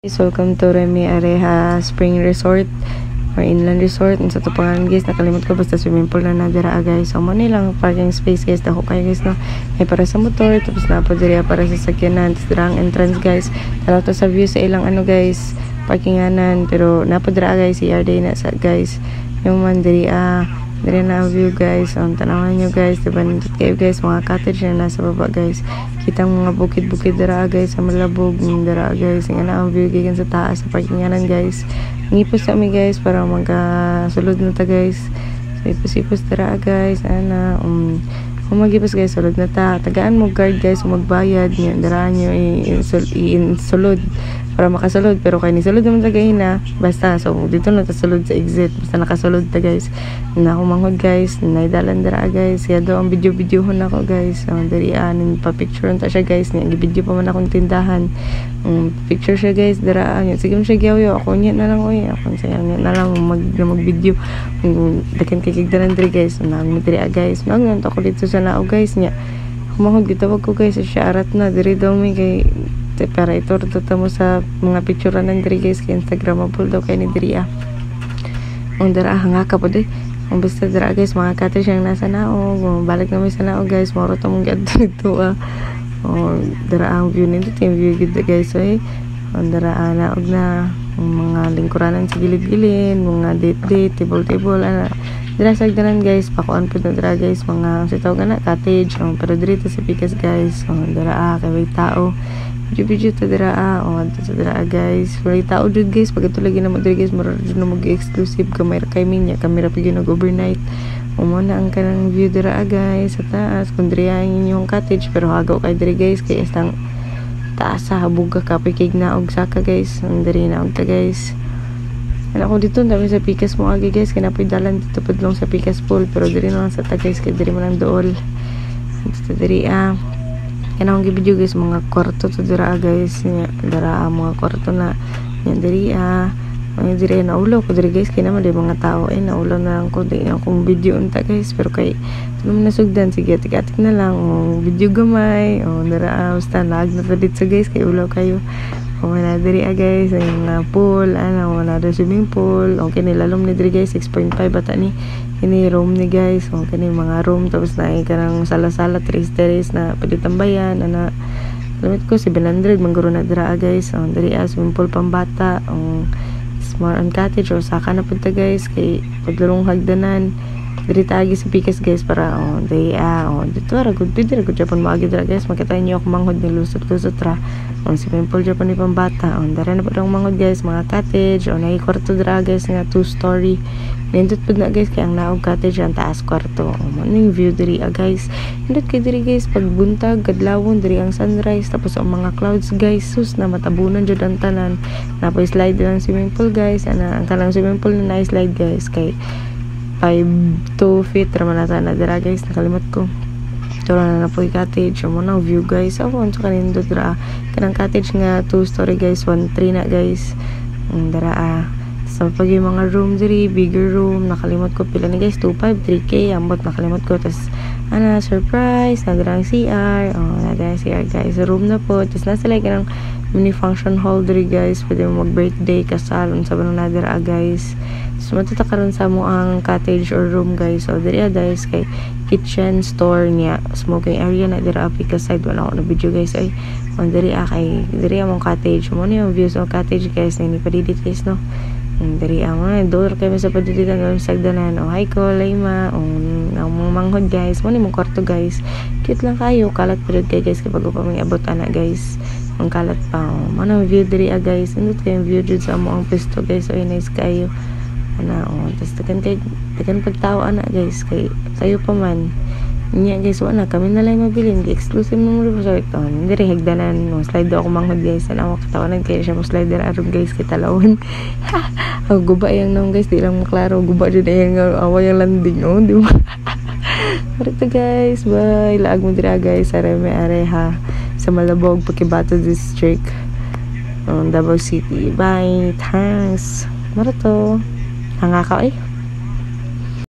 Welcome to Remy Areha Spring Resort or Inland Resort. Sa to pangalan guys, nakalimot ko basta swimming pool na nadira guys. So mo nilang parking space guys, dako kayo guys no. Ay para sa motor, tapos na po diri para sa sakyanan. Tapos dira ang entrance guys. Tanaw to sa view sa ilang ano guys, parkinganan, pero napo dira guys CR day na sa guys. Yung man diri diri na ang view guys. Ang tanawan nyo guys, diba nandito kayo guys, mga cottage na nasa baba guys. Kitang mga bukid-bukid dira guys sa malabog dira guys. Nga na ang view gikan sa taas sa parkinganan guys. Ngipos sa mi guys para magkasulod na ta guys. So ipos-ipos dira guys. Ana kung magipos guys, sulod na ta. Tagaan mo guard guys, magbayad niya. Daraan nyo i-sulod para makasulod. Pero kaya ni sulod naman tagayin na. Basta, so dito na ta sulod sa exit. Basta nakasulod ta guys. Na ako manghod guys. Naidalan dara guys. Kaya daw ang video-videohon ako guys. So, dari pa-picture ta siya guys. Nag-video pa man akong tindahan. Picture siya guys. Dara sige mo siya gyaw. Ako niya na lang. Ako siya na lang mag-video. Dakan kikigdaran diri guys. Namin diri guys. Nagnan ako dito sa nao guys niya. Kumahog gitawag ko guys siya arat na diri daw mi kay para ito mo sa mga picturean ng diri guys kay Instagramable daw kay ni diri ang dara hanga ka pod ang basta dara guys mga cottage ang nasa nao balik na mi sa nao guys moro to mong gadto dito dara ang view nito team view gid guys so ang dara naog na mga lingkuranan sa gilid-gilid mga date table dira sa agdanan guys pakuan pud na dira guys mga sitaw gana cottage pero dito sa pikas guys dira kay tao video to dira to dira guys may tao jud guys pag ito lagi na mo dira guys mura jud na mag-exclusive camera kay minya camera pag yun overnight mo na ang kanang view dira guys sa taas kung dira ang inyong cottage pero hagaw kay dira guys kay estang taas sa habuga ka pikig na og saka guys diri na og ta guys. Ano ako dito dami sa pikas mo agi guys kaya napoy dalan dito padlong sa pikas pool pero diri na lang sa ta guys kay diri man ang dool dito diri kaya akong gibidyo guys mga kwarto to dira guys dara mga kwarto na yan diri diri na ulo ko diri guys kaya naman di mga tao naulo na lang ko di akong video unta guys pero kay naman nasugdan sige atik-atik na lang video gamay dara basta lag na to dito guys kay ulo kayo wala diri guys yung pool wala diri swimming pool okay nilalom ni diri guys 6.5 bata ni ini room ni guys okay ni mga room tapos na kanang sala-sala terrace na pwede tambayan limit ko 700 mangguro na dira guys diri swimming pool pambata smart on cottage o saka na punta guys kay paglarong hagdanan diri taagi sa pikas guys para dito ra good pwede ra good Japan maagi dira guys makita niyo ako manghod ni lusot-lusot ra swimming pool Japan ni pambata dara na pud ang manghod guys mga cottage nay kwarto dira guys nga 2-story nindot pud na guys kay ang naog cottage ang taas kwarto ning view diri guys nindot kay diri guys pagbuntag kadlawon diri ang sunrise tapos ang mga clouds guys sus na matabunan jud ang tanan napoy slide lang swimming pool guys ang kanang swimming pool na slide guys kay 5 feet raman na dira guys nakalimot ko ito na po yung cottage mo na view guys awon so kanindot dira kanang cottage nga 2-story guys 1-3 na guys dira so pag yung mga room diri bigger room nakalimot ko pila ni guys 2.5 3K ambot nakalimot ko tas surprise nadirang CR nadirang CR guys room na po tas nasa like kanang mini function hall diri guys pwede mo mag birthday kasal unsa ba nang nadira guys so matutakaron sa mo ang cottage or room guys so diri guys kay kitchen store niya smoking area na dira apika side wala ako na video guys ay diri kay diri among cottage mo ni yung views ng cottage guys ni padidit guys no diri ang door kay sa padiditan ng sagdanan hi ko layma ang manghod guys mo ni mong kwarto guys cute lang kayo kalat pero kay guys kapag pa may abot ana guys ang kalat pa mo view diri guys indot kay view jud sa mo ang pesto guys so nice kayo tas tekan pagtao ana guys kay sayo pa man niya guys wala kami na lang mabilin exclusive mo resort diri higdanan slide ako manghod guys ana katawanan kay siya mo slider aron guys kay talawon guba yang nang guys di lang maklaro guba jud yang away ang landing di ba Marito guys bye laag mo dira guys sa Remy Areha sa Malabog Pakibato District Davao City bye thanks Marito hanga ka